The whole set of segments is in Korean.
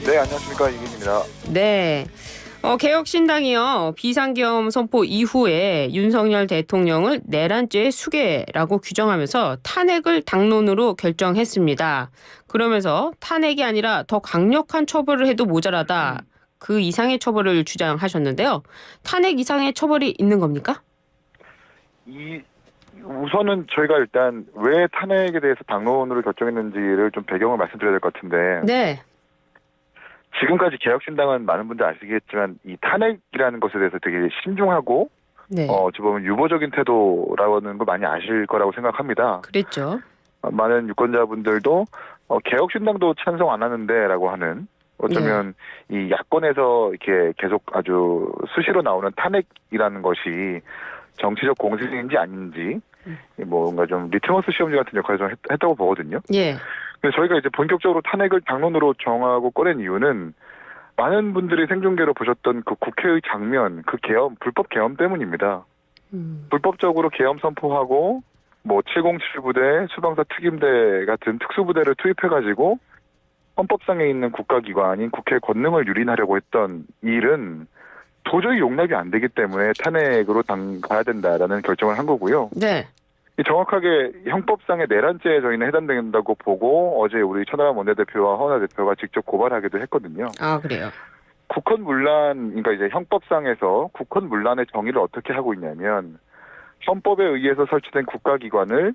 네, 안녕하십니까. 이긴입니다. 네. 개혁신당이요. 비상계엄 선포 이후에 윤석열 대통령을 내란죄 수괴라고 규정하면서 탄핵을 당론으로 결정했습니다. 그러면서 탄핵이 아니라 더 강력한 처벌을 해도 모자라다. 그 이상의 처벌을 주장하셨는데요. 탄핵 이상의 처벌이 있는 겁니까? 우선은 저희가 일단 왜 탄핵에 대해서 당론으로 결정했는지를 좀 배경을 말씀드려야 될 것 같은데, 네. 지금까지 개혁신당은 많은 분들 아시겠지만 이 탄핵이라는 것에 대해서 되게 신중하고 네. 어찌 보면 유보적인 태도라는 걸 많이 아실 거라고 생각합니다. 그랬죠. 많은 유권자분들도 개혁신당도 찬성 안 하는데라고 하는, 어쩌면 이 야권에서 이렇게 계속 아주 수시로 나오는 탄핵이라는 것이 정치적 공세인지 아닌지 뭔가 좀 리트머스 시험지 같은 역할을 좀 했다고 보거든요. 예. 근데 저희가 이제 본격적으로 탄핵을 당론으로 정하고 꺼낸 이유는 많은 분들이 생중계로 보셨던 그 국회의 장면, 그 계엄, 불법 계엄 때문입니다. 불법적으로 계엄 선포하고 뭐 707 부대, 수방사 특임대 같은 특수부대를 투입해가지고 헌법상에 있는 국가기관인 국회 권능을 유린하려고 했던 일은 도저히 용납이 안 되기 때문에 탄핵으로 가야 된다라는 결정을 한 거고요. 네. 정확하게 형법상의 내란죄에 저희는 해당된다고 보고 어제 우리 천하람 원내대표와 허은하 대표가 직접 고발하기도 했거든요. 아, 그래요. 국헌문란, 그러니까 이제 형법상에서 국헌문란의 정의를 어떻게 하고 있냐면, 헌법에 의해서 설치된 국가기관을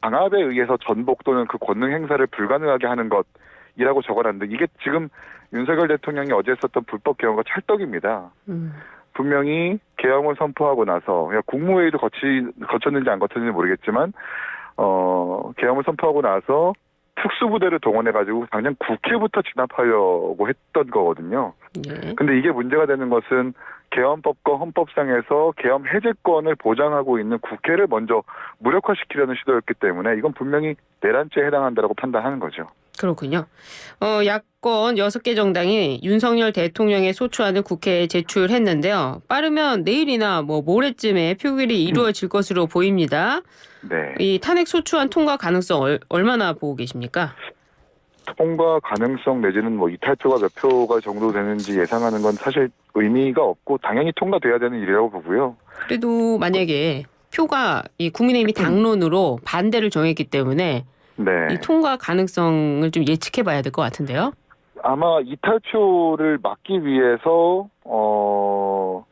강압에 의해서 전복 또는 그 권능 행사를 불가능하게 하는 것이라고 적어놨는데, 이게 지금 윤석열 대통령이 어제 썼던 불법 개헌과 찰떡입니다. 분명히 계엄을 선포하고 나서, 그냥 국무회의도 거쳤는지 안 거쳤는지 모르겠지만, 계엄을 선포하고 나서 특수부대를 동원해가지고 당장 국회부터 진압하려고 했던 거거든요. 예. 근데 이게 문제가 되는 것은 계엄법과 헌법상에서 계엄 해제권을 보장하고 있는 국회를 먼저 무력화시키려는 시도였기 때문에 이건 분명히 내란죄에 해당한다라고 판단하는 거죠. 그렇군요. 야권 6개 정당이 윤석열 대통령의 소추안을 국회에 제출했는데요. 빠르면 내일이나 모레쯤에 표결이 이루어질 것으로 보입니다. 네. 이 탄핵 소추안 통과 가능성 얼마나 보고 계십니까? 통과 가능성 내지는 뭐 이탈표가 몇 표가 정도 되는지 예상하는 건 사실 의미가 없고 당연히 통과돼야 되는 일이라고 보고요. 그래도 만약에 표가 이 국민의힘이 당론으로 반대를 정했기 때문에 네. 이 통과 가능성을 좀 예측해 봐야 될 것 같은데요. 아마 이탈표를 막기 위해서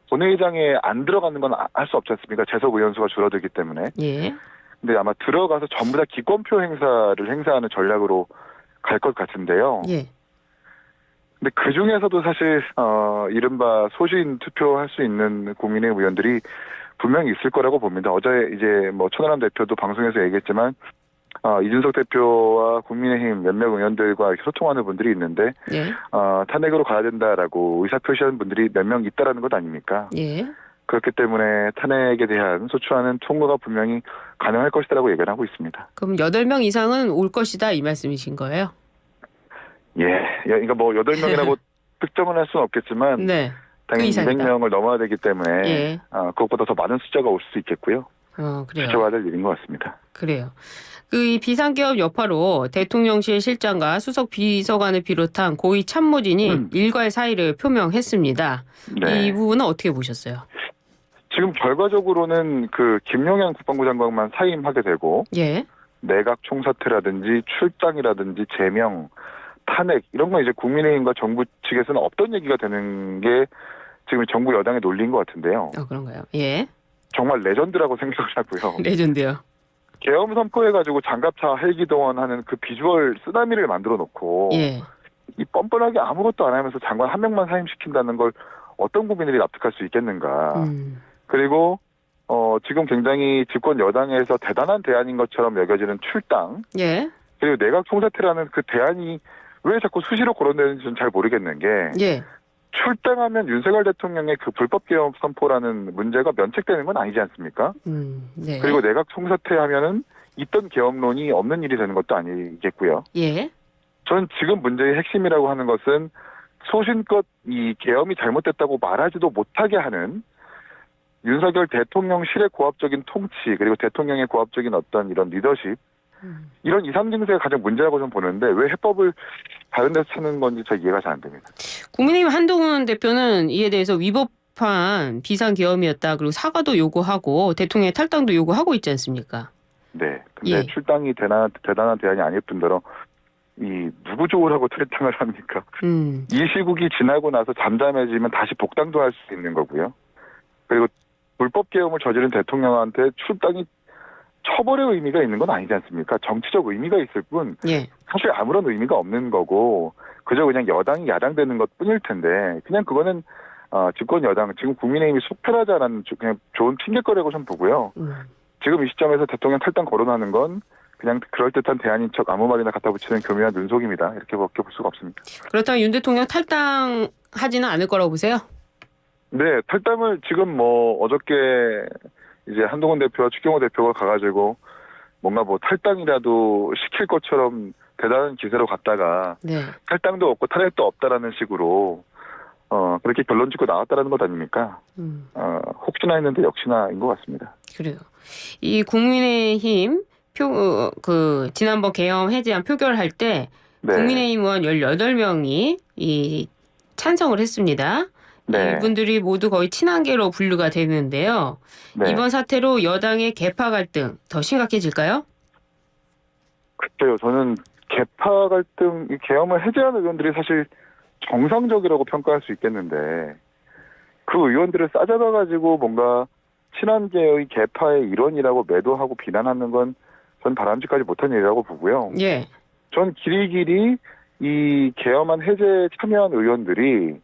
본회의장에 안 들어가는 건 할 수 없지 않습니까? 재석 의원수가 줄어들기 때문에. 예. 근데 아마 들어가서 전부 다 기권표 행사를 행사하는 전략으로 갈 것 같은데요. 예. 근데 그 중에서도 사실 이른바 소신 투표할 수 있는 국민의힘 의원들이 분명히 있을 거라고 봅니다. 어제 이제 뭐 천하람 대표도 방송에서 얘기했지만 이준석 대표와 국민의힘 몇몇 의원들과 소통하는 분들이 있는데 예. 탄핵으로 가야 된다라고 의사표시하는 분들이 몇 명 있다라는 것 아닙니까? 예. 그렇기 때문에 탄핵에 대한 소추안은 통과가 분명히 가능할 것이라고 예견하고 있습니다. 그럼 8명 이상은 올 것이다 이 말씀이신 거예요? 예, 그러니까 뭐 8명이라고 특정은 할 수는 없겠지만 네. 당연히 그 이상이다. 200명을 넘어야 되기 때문에 예. 그것보다 더 많은 숫자가 올 수도 있겠고요. 그래요. 지켜봐야 될 일인 것 같습니다. 그래요. 이 비상계엄 여파로 대통령실 실장과 수석 비서관을 비롯한 고위 참모진이 일괄 사의를 표명했습니다. 네. 이 부분은 어떻게 보셨어요? 지금 결과적으로는 그 김용현 국방부 장관만 사임하게 되고 예. 내각 총사퇴라든지 출장이라든지 제명, 탄핵 이런 건 이제 국민의힘과 정부 측에서는 없던 얘기가 되는 게 지금 정부 여당의 논리인 것 같은데요. 그런가요? 예. 정말 레전드라고 생각을 하고요. 레전드요. 계엄 선포해가지고 장갑차 헬기 동원하는 그 비주얼 쓰나미를 만들어 놓고 예. 이 뻔뻔하게 아무것도 안 하면서 장관 한 명만 사임시킨다는 걸 어떤 국민들이 납득할 수 있겠는가. 그리고 지금 굉장히 집권 여당에서 대단한 대안인 것처럼 여겨지는 출당. 예. 그리고 내각 총사퇴라는 그 대안이 왜 자꾸 수시로 거론되는지 는 잘 모르겠는 게 예. 출당하면 윤석열 대통령의 그 불법 계엄 선포라는 문제가 면책되는 건 아니지 않습니까? 네. 그리고 내각 총사퇴하면은 있던 계엄론이 없는 일이 되는 것도 아니겠고요. 예. 저는 지금 문제의 핵심이라고 하는 것은 소신껏 이 계엄이 잘못됐다고 말하지도 못하게 하는 윤석열 대통령실의 고압적인 통치 그리고 대통령의 고압적인 어떤 이런 리더십 이런 이상 증세가 가장 문제라고 좀 보는데 왜 해법을 다른 데서 찾는 건지 저 이해가 잘 안 됩니다. 국민의힘 한동훈 대표는 이에 대해서 위법한 비상계엄이었다. 그리고 사과도 요구하고 대통령의 탈당도 요구하고 있지 않습니까? 네. 근데 예. 출당이 대단한 대안이 아닐 뿐더러 이 누구 좋으라고 탈당을 합니까? 이 시국이 지나고 나서 잠잠해지면 다시 복당도 할 수 있는 거고요. 그리고 불법 계엄을 저지른 대통령한테 출당이 처벌의 의미가 있는 건 아니지 않습니까? 정치적 의미가 있을 뿐 예. 사실 아무런 의미가 없는 거고 그저 그냥 여당이 야당되는 것 뿐일 텐데 그냥 그거는 집권 여당 지금 국민의힘이 속편하자라는 그냥 좋은 핑계거리라고 좀 보고요. 지금 이 시점에서 대통령 탈당 거론하는 건 그냥 그럴듯한 대안인 척 아무 말이나 갖다 붙이는 교묘한 눈속임이다. 이렇게밖에 볼 수가 없습니다. 그렇다면 윤 대통령 탈당하지는 않을 거라고 보세요? 네, 탈당을 지금 뭐 어저께 이제 한동훈 대표와 추경호 대표가 가가지고 뭔가 뭐 탈당이라도 시킬 것처럼 대단한 기세로 갔다가 네. 탈당도 없고 탄핵도 없다라는 식으로 그렇게 결론 짓고 나왔다라는 것 아닙니까? 혹시나 했는데 역시나인 것 같습니다. 그래요. 이 국민의힘 지난번 계엄 해제안 표결할 때 네. 국민의힘 의원 18명이 이 찬성을 했습니다. 네. 이분들이 모두 거의 친한계로 분류가 되는데요. 네. 이번 사태로 여당의 계파 갈등 더 심각해질까요? 글쎄요. 저는 계파 갈등, 이 계엄을 해제한 의원들이 사실 정상적이라고 평가할 수 있겠는데 그 의원들을 싸잡아가지고 뭔가 친한계의 계파의 일원이라고 매도하고 비난하는 건 전 바람직하지 못한 일이라고 보고요. 예. 전 길이길이 이 계엄안 해제에 참여한 의원들이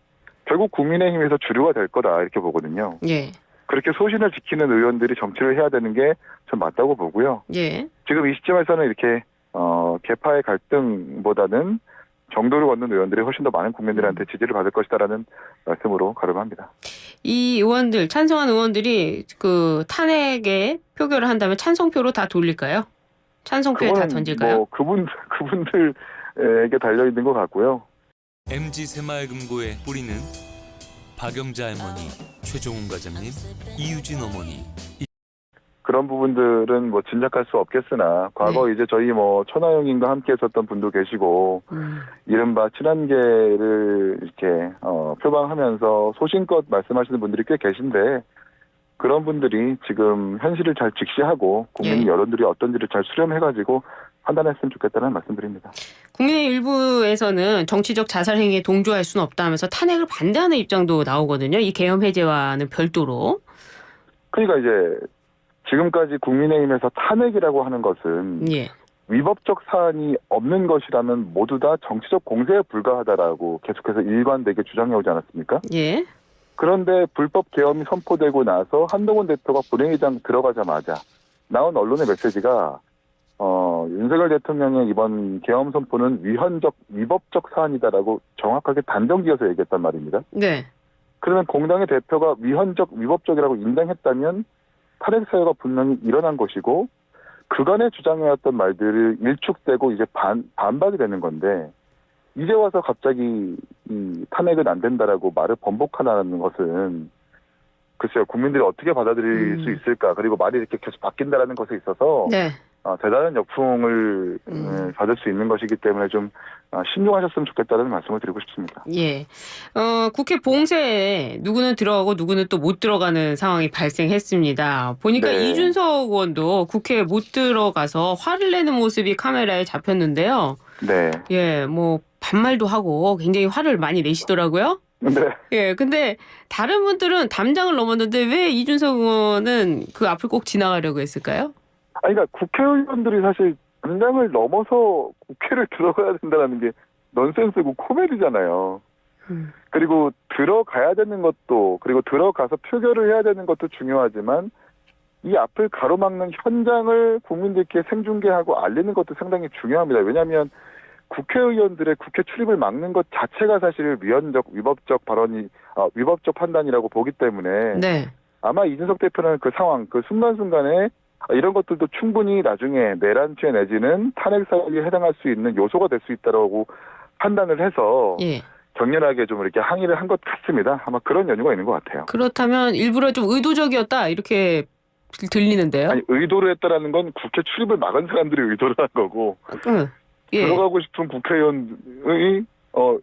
결국 국민의힘에서 주류가 될 거다 이렇게 보거든요. 예. 그렇게 소신을 지키는 의원들이 정치를 해야 되는 게 전 맞다고 보고요. 예. 지금 이 시점에서는 이렇게 계파의 갈등보다는 정도를 걷는 의원들이 훨씬 더 많은 국민들한테 지지를 받을 것이다라는 말씀으로 가름합니다. 이 의원들 찬성한 의원들이 그 탄핵에 표결을 한다면 찬성표로 다 돌릴까요? 찬성표에 다 던질까요? 뭐 그분들에게 달려 있는 것 같고요. MG 새마을금고의 뿌리는 박영자 할머니, 최종훈 과장님, 이유진 어머니. 그런 부분들은 뭐 짐작할 수 없겠으나 과거 이제 저희 뭐 천하용인과 함께 했었던 분도 계시고 이른바 친한계를 이렇게 표방하면서 소신껏 말씀하시는 분들이 꽤 계신데 그런 분들이 지금 현실을 잘 직시하고 국민 여론들이 어떤지를 잘 수렴해가지고 판단했으면 좋겠다는 말씀드립니다. 국민의 일부에서는 정치적 자살 행위에 동조할 수는 없다 하면서 탄핵을 반대하는 입장도 나오거든요. 이 계엄 해제와는 별도로. 그러니까 이제 지금까지 국민의힘에서 탄핵이라고 하는 것은 위법적 사안이 없는 것이라면 모두 다 정치적 공세에 불과하다라고 계속해서 일관되게 주장해오지 않았습니까? 예. 그런데 불법 계엄이 선포되고 나서 한동훈 대표가 본회의장 들어가자마자 나온 언론의 메시지가 윤석열 대통령의 이번 계엄 선포는 위법적 사안이다라고 정확하게 단정지어서 얘기했단 말입니다. 네. 그러면 공당의 대표가 위법적이라고 인정했다면 탄핵 사유가 분명히 일어난 것이고 그간의 주장해왔던 말들을 일축되고 이제 반박이 되는 건데 이제 와서 갑자기 이 탄핵은 안 된다라고 말을 번복하는 것은 글쎄요 국민들이 어떻게 받아들일 수 있을까 그리고 말이 이렇게 계속 바뀐다라는 것에 있어서 대단한 역풍을 받을 수 있는 것이기 때문에 좀 신중하셨으면 좋겠다는 말씀을 드리고 싶습니다. 예. 국회 봉쇄에 누구는 들어가고 누구는 또 못 들어가는 상황이 발생했습니다. 보니까 이준석 의원도 국회에 못 들어가서 화를 내는 모습이 카메라에 잡혔는데요. 네. 예, 뭐 반말도 하고 굉장히 화를 많이 내시더라고요. 네. 예, 근데 다른 분들은 담장을 넘었는데 왜 이준석 의원은 그 앞을 꼭 지나가려고 했을까요? 그러니까 국회의원들이 사실 담장을 넘어서 국회를 들어가야 된다는 게 넌센스고 코미디잖아요. 그리고 들어가야 되는 것도 그리고 들어가서 표결을 해야 되는 것도 중요하지만 이 앞을 가로막는 현장을 국민들께 생중계하고 알리는 것도 상당히 중요합니다. 왜냐하면 국회의원들의 국회 출입을 막는 것 자체가 사실 위법적 판단이라고 보기 때문에 아마 이준석 대표는 그 상황, 그 순간순간에 이런 것들도 충분히 나중에 내란죄 내지는 탄핵 사유에 해당할 수 있는 요소가 될 수 있다라고 판단을 해서 격렬하게 좀 이렇게 항의를 한 것 같습니다. 아마 그런 연유가 있는 것 같아요. 그렇다면 일부러 좀 의도적이었다 이렇게 들리는데요. 아니 의도로 했다라는 건 국회 출입을 막은 사람들이 의도를 한 거고 예. 들어가고 싶은 국회의원의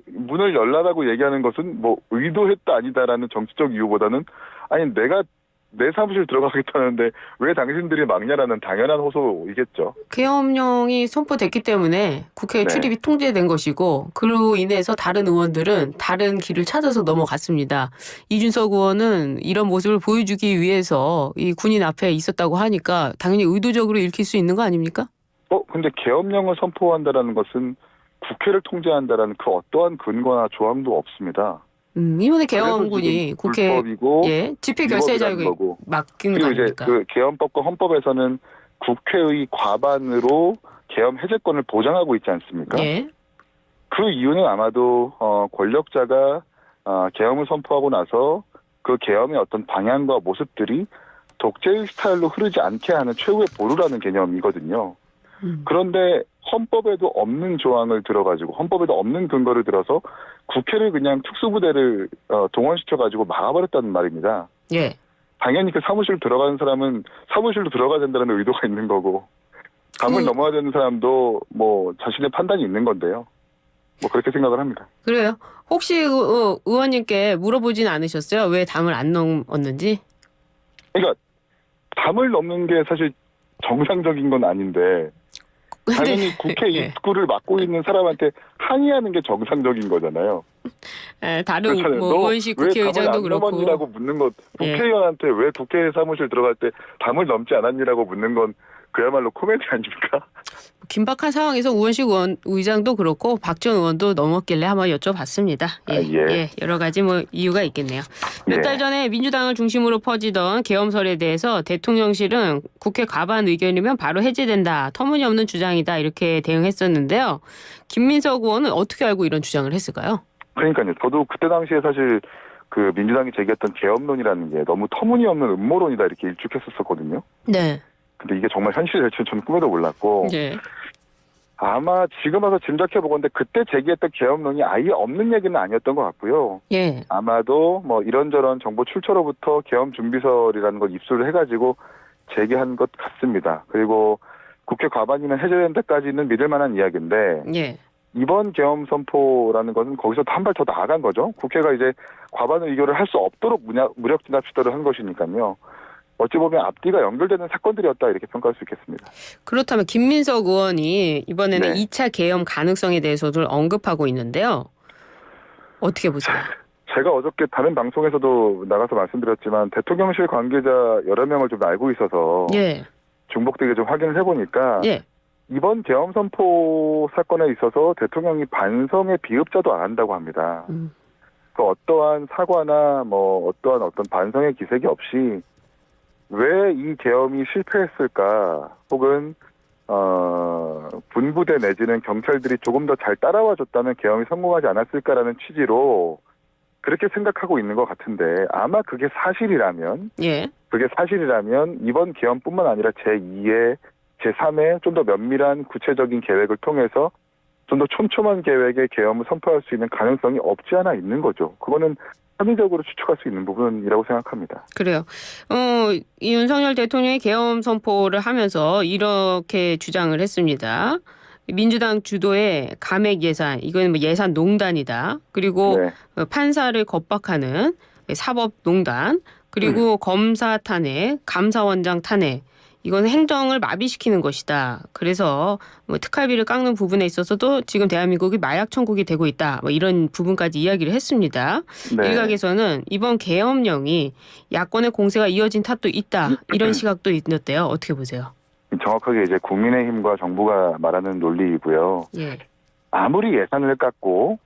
문을 열라라고 얘기하는 것은 뭐 의도했다 아니다라는 정치적 이유보다는 아니 내가 내 사무실 들어가겠다는데 왜 당신들이 막냐라는 당연한 호소이겠죠. 계엄령이 선포됐기 때문에 국회 네. 출입이 통제된 것이고 그로 인해서 다른 의원들은 다른 길을 찾아서 넘어갔습니다. 이준석 의원은 이런 모습을 보여주기 위해서 이 군인 앞에 있었다고 하니까 당연히 의도적으로 읽힐 수 있는 거 아닙니까? 근데 계엄령을 선포한다라는 것은 국회를 통제한다라는 그 어떠한 근거나 조항도 없습니다. 이번에 그래서 계엄군이 지금 국회 불법이고 집회 결세 위법이라는 자유에 거고. 맡긴 거 그리고 이제 아닙니까? 그 계엄법과 헌법에서는 국회의 과반으로 계엄 해제권을 보장하고 있지 않습니까? 예. 그 이유는 아마도 권력자가 계엄을 선포하고 나서 그 계엄의 어떤 방향과 모습들이 독재의 스타일로 흐르지 않게 하는 최후의 보루라는 개념이거든요. 그런데 헌법에도 없는 조항을 들어가지고 헌법에도 없는 근거를 들어서 국회를 그냥 특수부대를 동원시켜가지고 막아버렸다는 말입니다. 예. 당연히 그 사무실 들어가는 사람은 사무실로 들어가야 된다는 의도가 있는 거고 담을 넘어야 되는 사람도 뭐 자신의 판단이 있는 건데요. 뭐 그렇게 생각을 합니다. 그래요. 혹시 의원님께 물어보진 않으셨어요? 왜 담을 안 넘었는지? 그러니까 담을 넘는 게 사실 정상적인 건 아닌데 당연히 국회 예. 입구를 막고 있는 사람한테 항의하는 게 정상적인 거잖아요. 다른 그렇잖아요. 뭐 너 의원실 왜 국회의장도 담을 안 그렇고. 넘었니라고 묻는 것, 예. 국회의원한테 왜 국회 사무실 들어갈 때 담을 넘지 않았니라고 묻는 건 그야말로 코미디 아닙니까? 긴박한 상황에서 우원식 의장도 그렇고 박 전 의원도 넘었길래 한번 여쭤봤습니다. 예. 여러 가지 뭐 이유가 있겠네요. 몇 달 예. 전에 민주당을 중심으로 퍼지던 계엄설에 대해서 대통령실은 국회 과반 의견이면 바로 해제된다. 터무니없는 주장이다. 이렇게 대응했었는데요. 김민석 의원은 어떻게 알고 이런 주장을 했을까요? 그러니까요. 저도 그때 당시에 사실 그 민주당이 제기했던 계엄론이라는 게 너무 터무니없는 음모론이다 이렇게 일축했었거든요. 네. 근데 이게 정말 현실이 될 줄은 저는 꿈에도 몰랐고 예. 아마 지금 와서 짐작해 보건데 그때 제기했던 계엄론이 아예 없는 얘기는 아니었던 것 같고요. 예. 아마도 뭐 이런저런 정보 출처로부터 계엄 준비설이라는 걸 입수를 해가지고 제기한 것 같습니다. 그리고 국회 과반이면 해제된 데까지는 믿을 만한 이야기인데 예. 이번 계엄 선포라는 것은 거기서 한 발 더 나아간 거죠. 국회가 이제 과반 의결을 할 수 없도록 무력 진압 시도를 한 것이니까요. 어찌 보면 앞뒤가 연결되는 사건들이었다 이렇게 평가할 수 있겠습니다. 그렇다면 김민석 의원이 이번에는 네. 2차 계엄 가능성에 대해서도 언급하고 있는데요. 어떻게 보세요? 제가 어저께 다른 방송에서도 나가서 말씀드렸지만 대통령실 관계자 여러 명을 좀 알고 있어서 예. 중복되게 좀 확인을 해보니까 예. 이번 계엄 선포 사건에 있어서 대통령이 반성의 비읍자도 안 한다고 합니다. 그 어떠한 사과나 뭐 어떤 반성의 기색이 없이 왜 이 계엄이 실패했을까 혹은 군부대 내지는 경찰들이 조금 더 잘 따라와 줬다면 계엄이 성공하지 않았을까라는 취지로 그렇게 생각하고 있는 것 같은데 아마 그게 사실이라면 예. 이번 계엄뿐만 아니라 제2의 제3의 좀 더 면밀한 구체적인 계획을 통해서 좀 더 촘촘한 계획의 계엄을 선포할 수 있는 가능성이 없지 않아 있는 거죠. 그거는 합리적으로 추측할 수 있는 부분이라고 생각합니다. 그래요. 이 윤석열 대통령이 계엄 선포를 하면서 이렇게 주장을 했습니다. 민주당 주도의 감액 예산, 이건 뭐 예산 농단이다. 그리고 네. 판사를 겁박하는 사법농단, 그리고 검사 탄핵, 감사원장 탄핵. 이건 행정을 마비시키는 것이다. 그래서 뭐 특활비를 깎는 부분에 있어서도 지금 대한민국이 마약 천국이 되고 있다. 뭐 이런 부분까지 이야기를 했습니다. 네. 일각에서는 이번 계엄령이 야권의 공세가 이어진 탓도 있다. 이런 시각도 있는데요. 어떻게 보세요? 정확하게 이제 국민의힘과 정부가 말하는 논리이고요. 예. 아무리 예산을 깎고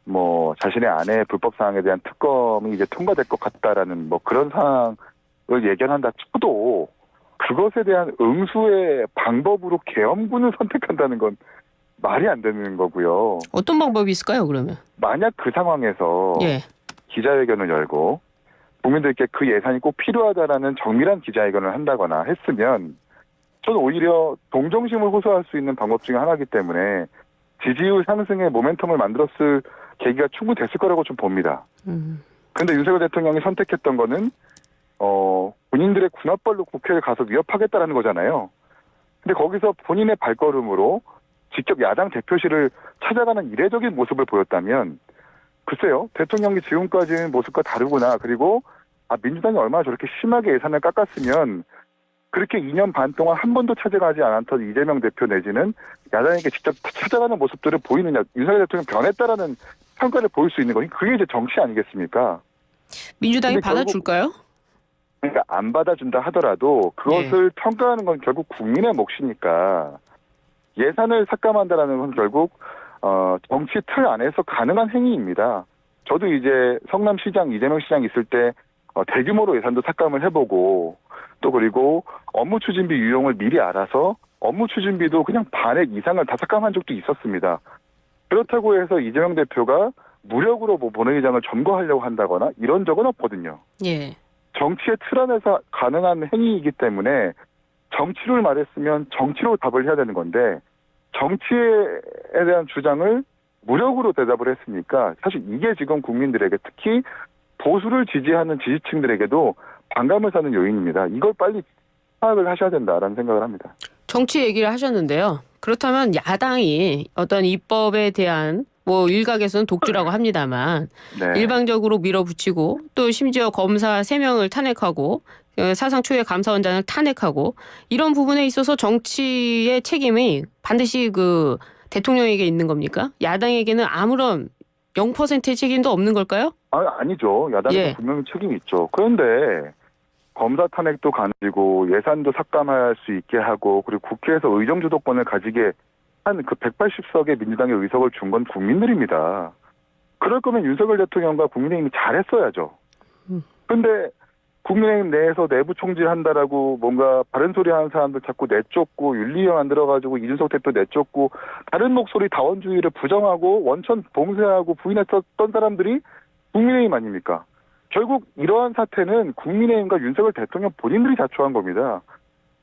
뭐 자신의 아내의 불법 사항에 대한 특검이 이제 통과될 것 같다라는 뭐 그런 상황을 예견한다 쳐도 그것에 대한 응수의 방법으로 계엄군을 선택한다는 건 말이 안 되는 거고요. 어떤 방법이 있을까요, 그러면? 만약 그 상황에서 예. 기자회견을 열고 국민들께 그 예산이 꼭 필요하다라는 정밀한 기자회견을 한다거나 했으면 저는 오히려 동정심을 호소할 수 있는 방법 중에 하나이기 때문에 지지율 상승의 모멘텀을 만들었을 계기가 충분히 됐을 거라고 좀 봅니다. 그런데 윤석열 대통령이 선택했던 거는 본인들의 군합발로 국회에 가서 위협하겠다라는 거잖아요. 근데 거기서 본인의 발걸음으로 직접 야당 대표실을 찾아가는 이례적인 모습을 보였다면 글쎄요. 대통령이 지금까지의 모습과 다르구나. 그리고 민주당이 얼마나 저렇게 심하게 예산을 깎았으면 그렇게 2년 반 동안 한 번도 찾아가지 않았던 이재명 대표 내지는 야당에게 직접 찾아가는 모습들을 보이느냐. 윤석열 대통령 변했다라는 평가를 보일 수 있는 거. 그게 이제 정치 아니겠습니까? 민주당이 근데 받아줄까요? 그러니까 안 받아준다 하더라도 그것을 평가하는 건 결국 국민의 몫이니까 예산을 삭감한다라는 건 결국 정치 틀 안에서 가능한 행위입니다. 저도 이제 성남시장 이재명 시장 있을 때 대규모로 예산도 삭감을 해보고 또 그리고 업무 추진비 유용을 미리 알아서 업무 추진비도 그냥 반액 이상을 다 삭감한 적도 있었습니다. 그렇다고 해서 이재명 대표가 무력으로 본회의장을 점거하려고 한다거나 이런 적은 없거든요. 예. 정치의 틀 안에서 가능한 행위이기 때문에 정치를 말했으면 정치로 답을 해야 되는 건데 정치에 대한 주장을 무력으로 대답을 했으니까 사실 이게 지금 국민들에게 특히 보수를 지지하는 지지층들에게도 반감을 사는 요인입니다. 이걸 빨리 파악을 하셔야 된다라는 생각을 합니다. 정치 얘기를 하셨는데요. 그렇다면 야당이 어떤 입법에 대한 뭐 일각에서는 독주라고 합니다만 네. 일방적으로 밀어붙이고 또 심지어 검사 3명을 탄핵하고 사상 초유의 감사원장을 탄핵하고 이런 부분에 있어서 정치의 책임이 반드시 그 대통령에게 있는 겁니까? 야당에게는 아무런 0%의 책임도 없는 걸까요? 아니죠. 야당에도 분명히 책임이 있죠. 그런데 검사 탄핵도 가지고 예산도 삭감할 수 있게 하고 그리고 국회에서 의정 주도권을 가지게 한 그 180석의 민주당의 의석을 준 건 국민들입니다. 그럴 거면 윤석열 대통령과 국민의힘이 잘했어야죠. 근데 국민의힘 내에서 내부 총질한다라고 뭔가 바른 소리 하는 사람들 자꾸 내쫓고 윤리위 만들어가지고 이준석 대표 내쫓고 다른 목소리 다원주의를 부정하고 원천 봉쇄하고 부인했었던 사람들이 국민의힘 아닙니까? 결국 이러한 사태는 국민의힘과 윤석열 대통령 본인들이 자초한 겁니다.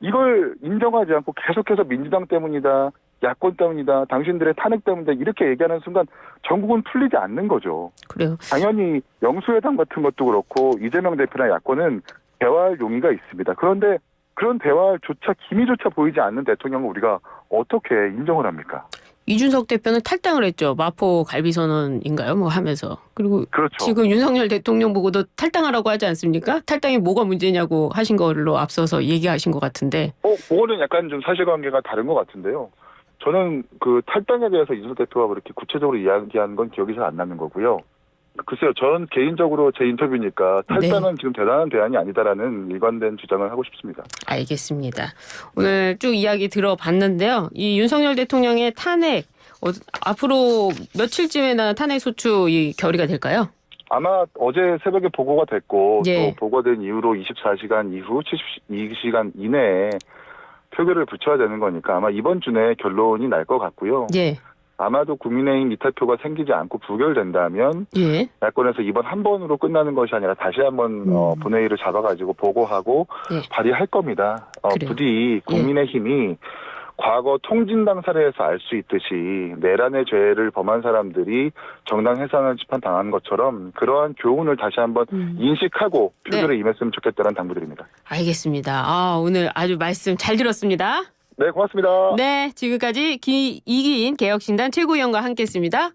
이걸 인정하지 않고 계속해서 민주당 때문이다. 야권 때문이다. 당신들의 탄핵 때문이다. 이렇게 얘기하는 순간 전국은 풀리지 않는 거죠. 그래요. 당연히 영수회담 같은 것도 그렇고 이재명 대표나 야권은 대화할 용의가 있습니다. 그런데 그런 대화조차 기미조차 보이지 않는 대통령을 우리가 어떻게 인정을 합니까? 이준석 대표는 탈당을 했죠. 마포 갈비선언인가요? 뭐 하면서. 그리고 그렇죠. 지금 윤석열 대통령 보고도 탈당하라고 하지 않습니까? 탈당이 뭐가 문제냐고 하신 걸로 앞서서 얘기하신 것 같은데. 그거는 약간 좀 사실관계가 다른 것 같은데요. 저는 그 탈당에 대해서 이준석 대표가 그렇게 구체적으로 이야기한 건 기억이 잘 안 나는 거고요. 글쎄요, 저는 개인적으로 제 인터뷰니까 탈당은 지금 대단한 대안이 아니다라는 일관된 주장을 하고 싶습니다. 알겠습니다. 오늘 쭉 이야기 들어봤는데요. 이 윤석열 대통령의 탄핵 앞으로 며칠쯤에나 탄핵 소추 결의가 될까요? 아마 어제 새벽에 보고가 됐고 예. 또 보고된 이후로 24시간 이후 72시간 이내에 표결을 붙여야 되는 거니까 아마 이번 주 내에 결론이 날 것 같고요. 예. 아마도 국민의힘 이탈표가 생기지 않고 부결된다면 예. 야권에서 이번 한 번으로 끝나는 것이 아니라 다시 한번 본회의를 잡아가지고 보고하고 예. 발의할 겁니다. 그래요. 부디 국민의힘이 과거 통진당 사례에서 알 수 있듯이 내란의 죄를 범한 사람들이 정당 해산을 집행당한 것처럼 그러한 교훈을 다시 한번 인식하고 표결에 임했으면 좋겠다는 당부드립니다. 알겠습니다. 오늘 아주 말씀 잘 들었습니다. 네, 고맙습니다. 네, 지금까지 이기인 개혁신당 최고위원과 함께했습니다.